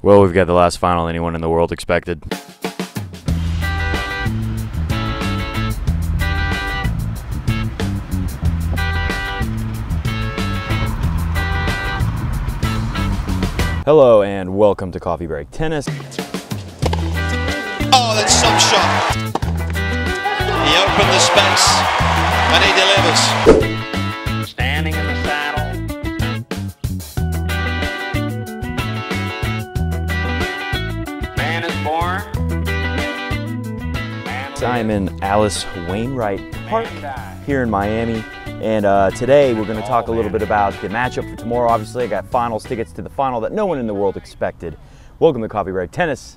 Well, we've got the last final anyone in the world expected. Hello and welcome to Coffee Break Tennis. Oh, that's some shot. He opened the space and he delivers. Standing in the saddle. Man is born. I'm in Alice Wainwright Park here in Miami, and today we're going to talk a little bit about the matchup for tomorrow. Obviously, I got finals tickets to the final that no one in the world expected. Welcome to Coffee Break Tennis.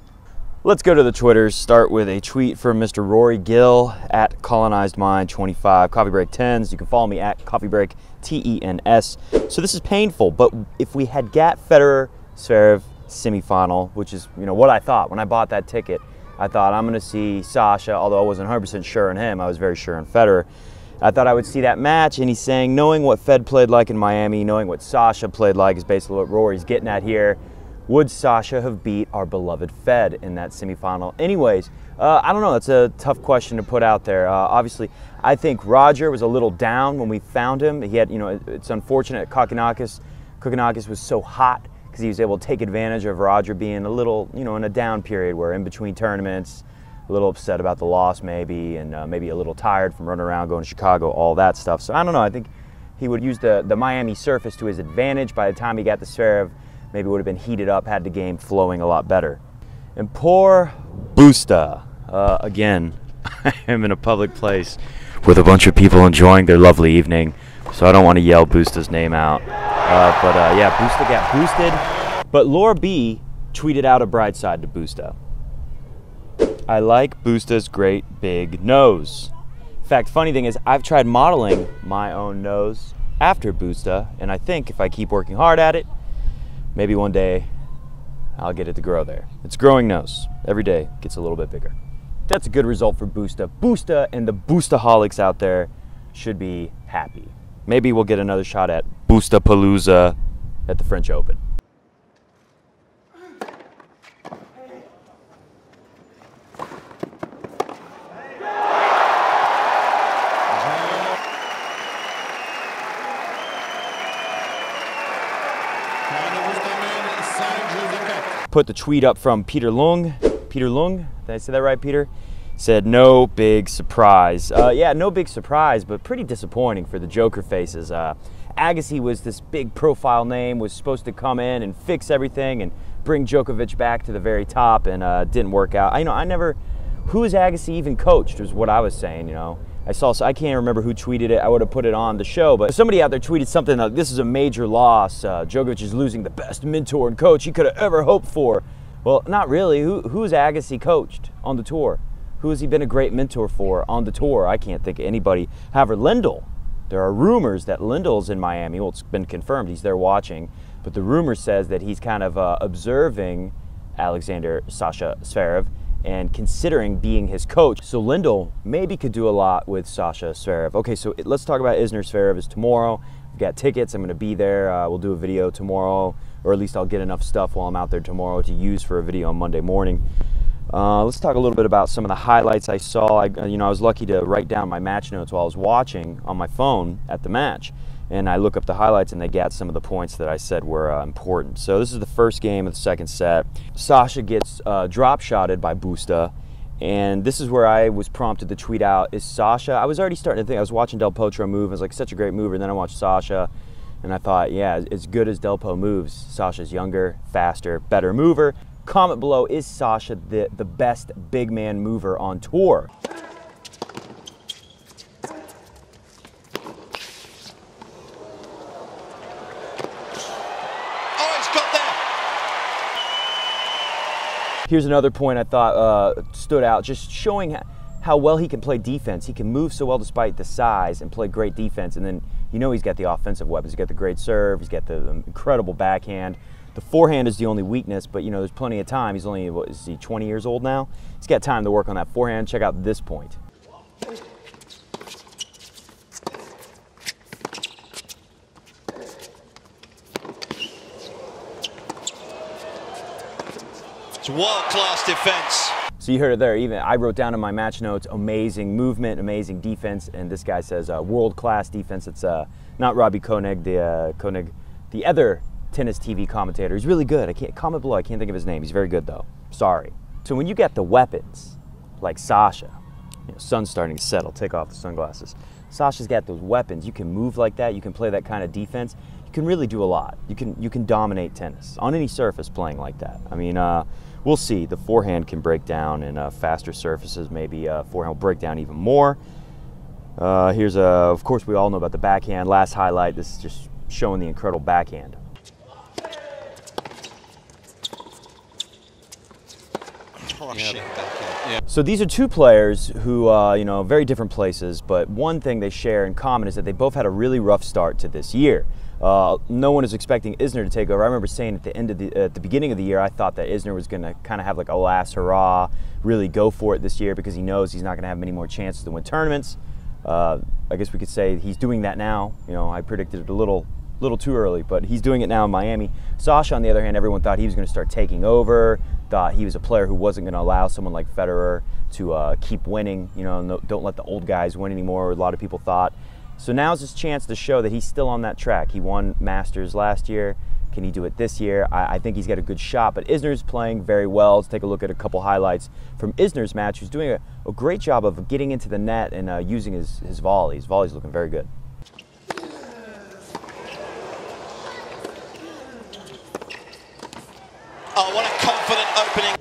Let's go to the Twitters. Start with a tweet from Mr. Rory Gill at ColonizedMind25. Coffee Break Tens. You can follow me at Coffee Break TENS. So this is painful, but if we had got Federer Zverev semifinal, which is what I thought when I bought that ticket. I thought I'm going to see Sasha, although I wasn't 100% sure in him. I was very sure in Federer. I thought I would see that match, and he's saying, knowing what Fed played like in Miami, knowing what Sasha played like is basically what Rory's getting at here. Would Sasha have beat our beloved Fed in that semifinal? Anyways, I don't know. That's a tough question to put out there. Obviously, I think Roger was a little down when we found him. He had, it's unfortunate Kokkinakis was so hot because he was able to take advantage of Roger being a little, in a down period where in between tournaments, a little upset about the loss maybe, and maybe a little tired from running around going to Chicago, all that stuff. So I don't know. I think he would use the Miami surface to his advantage. By the time he got to Zverev, maybe would have been heated up, had the game flowing a lot better. And poor Busta. Again, I am in a public place with a bunch of people enjoying their lovely evening, so I don't want to yell Busta's name out. Yeah, Busta got boosted. But Laura B tweeted out a bright side to Busta. I like Busta's great big nose. In fact, funny thing is, I've tried modeling my own nose after Busta, and I think if I keep working hard at it, maybe one day I'll get it to grow there. It's growing nose. Every day gets a little bit bigger. That's a good result for Busta. Busta and the Boostaholics out there should be happy. Maybe we'll get another shot at Boostapalooza at the French Open. Put the tweet up from Peter Lung. Peter Lung, did I say that right, Peter? Said no big surprise. Yeah, no big surprise, but pretty disappointing for the Joker faces. Agassi was this big profile name, was supposed to come in and fix everything and bring Djokovic back to the very top, and didn't work out. Who is Agassi even coached was what I was saying, I can't remember who tweeted it. I would have put it on the show, but somebody out there tweeted something like, this is a major loss. Djokovic is losing the best mentor and coach he could have ever hoped for. Well, not really. Who's Agassi coached on the tour? Who has he been a great mentor for on the tour? I can't think of anybody. However, Lendl, there are rumors that Lendl's in Miami. Well, it's been confirmed. He's there watching. But the rumor says that he's kind of observing Sasha Zverev and considering being his coach. So Lendl maybe could do a lot with Sasha Zverev. Okay, so let's talk about Isner Zverev is tomorrow. I've got tickets. I'm going to be there. We'll do a video tomorrow, or at least I'll get enough stuff while I'm out there tomorrow to use for a video on Monday morning. Let's talk a little bit about some of the highlights I saw. I was lucky to write down my match notes while I was watching on my phone at the match. And I look up the highlights and they got some of the points that I said were important. So this is the first game of the second set. Sasha gets drop shotted by Busta. And this is where I was prompted to tweet out, is Sasha, I was already starting to think, I was watching Del Potro move. I was like, such a great mover. And then I watched Sasha. And I thought, yeah, as good as Del Po moves, Sasha's younger, faster, better mover. Comment below, is Sasha the best big man mover on tour? Here's another point I thought stood out, just showing how well he can play defense. He can move so well despite the size and play great defense. And then he's got the offensive weapons. He's got the great serve. He's got the incredible backhand. The forehand is the only weakness, but there's plenty of time. He's only, what is he, 20 years old now? He's got time to work on that forehand. Check out this point. It's world-class defense. So you heard it there. Even I wrote down in my match notes, amazing movement, amazing defense, and this guy says world-class defense. It's not Robbie Koenig, the other tennis TV commentator. He's really good. Comment below. I can't think of his name. He's very good though. Sorry. So when you get the weapons like Sasha, sun's starting to settle. Take off the sunglasses. Sasha's got those weapons. You can move like that. You can play that kind of defense. You can really do a lot. You can dominate tennis on any surface playing like that. I mean, we'll see. The forehand can break down, and faster surfaces maybe forehand will break down even more. Here's of course we all know about the backhand. Last highlight. This is just showing the incredible backhand. Yeah. So these are two players who, very different places, but one thing they share in common is that they both had a really rough start to this year. No one is expecting Isner to take over. I remember saying at the beginning of the year, I thought that Isner was going to kind of have like a last hurrah, really go for it this year because he knows he's not going to have many more chances to win tournaments. I guess we could say he's doing that now. I predicted it a little too early, but he's doing it now in Miami. Sasha, on the other hand, everyone thought he was going to start taking over, thought he was a player who wasn't going to allow someone like Federer to keep winning. Don't let the old guys win anymore, a lot of people thought. So now's his chance to show that he's still on that track. He won Masters last year. Can he do it this year? I think he's got a good shot, but Isner's playing very well. Let's take a look at a couple highlights from Isner's match, who's doing a great job of getting into the net and using his volley. His volley's looking very good. Oh, what a confident opening.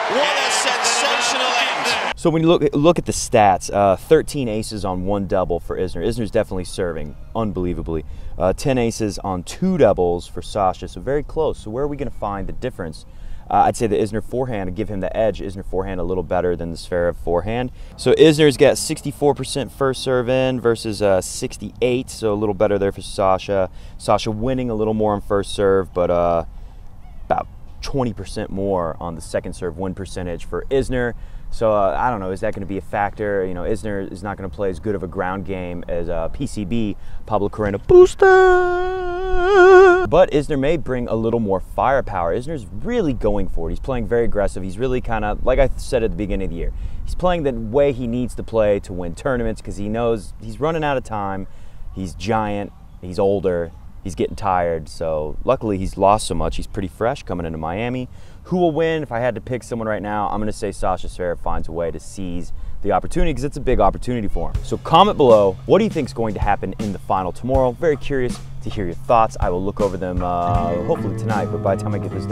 What a sensational end. So when you look at the stats, 13 aces on one double for Isner. Isner's definitely serving unbelievably. 10 aces on two doubles for Sasha, so very close. So where are we going to find the difference? I'd say the Isner forehand would give him the edge. Isner forehand a little better than the Zverev forehand. So Isner's got 64% first serve in versus 68, so a little better there for Sasha. Sasha winning a little more on first serve, but about 20% more on the second serve win percentage for Isner. So I don't know, is that going to be a factor? Isner is not going to play as good of a ground game as PCB, Pablo Carreno Booster. But Isner may bring a little more firepower. Isner's really going for it. He's playing very aggressive. He's really kind of, like I said at the beginning of the year, he's playing the way he needs to play to win tournaments because he knows he's running out of time. He's giant. He's older. He's getting tired. So luckily he's lost so much. He's pretty fresh coming into Miami. Who will win? If I had to pick someone right now, I'm going to say Sasha Zverev finds a way to seize the opportunity because it's a big opportunity for him. So comment below, what do you think is going to happen in the final tomorrow? Very curious to hear your thoughts. I will look over them hopefully tonight, but by the time I get this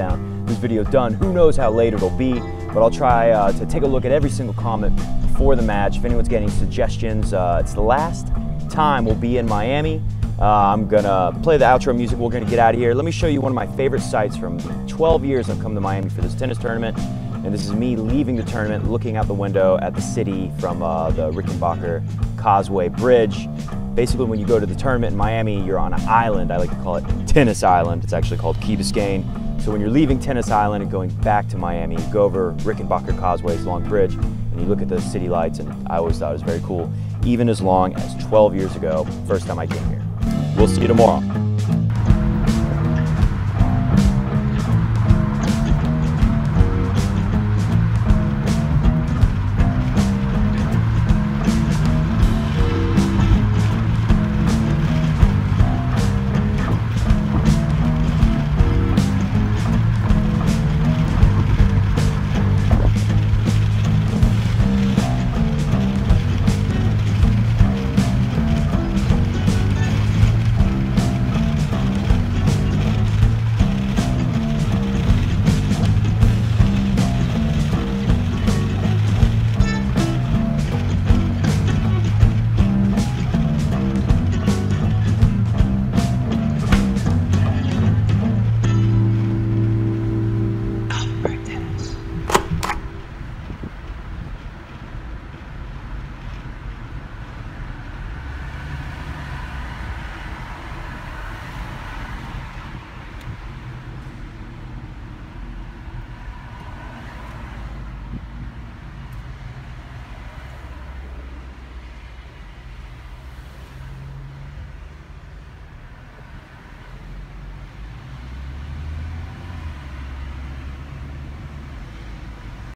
video done, who knows how late it'll be, but I'll try to take a look at every single comment before the match. If anyone's getting suggestions, it's the last time we'll be in Miami. I'm gonna play the outro music. We're gonna get out of here. Let me show you one of my favorite sights from the 12 years I've come to Miami for this tennis tournament. And this is me leaving the tournament, looking out the window at the city from the Rickenbacker Causeway Bridge. Basically, when you go to the tournament in Miami, you're on an island. I like to call it Tennis Island. It's actually called Key Biscayne. So when you're leaving Tennis Island and going back to Miami, you go over Rickenbacker Causeway's long bridge, and you look at the city lights, and I always thought it was very cool, even as long as 12 years ago, first time I came here. We'll see you tomorrow.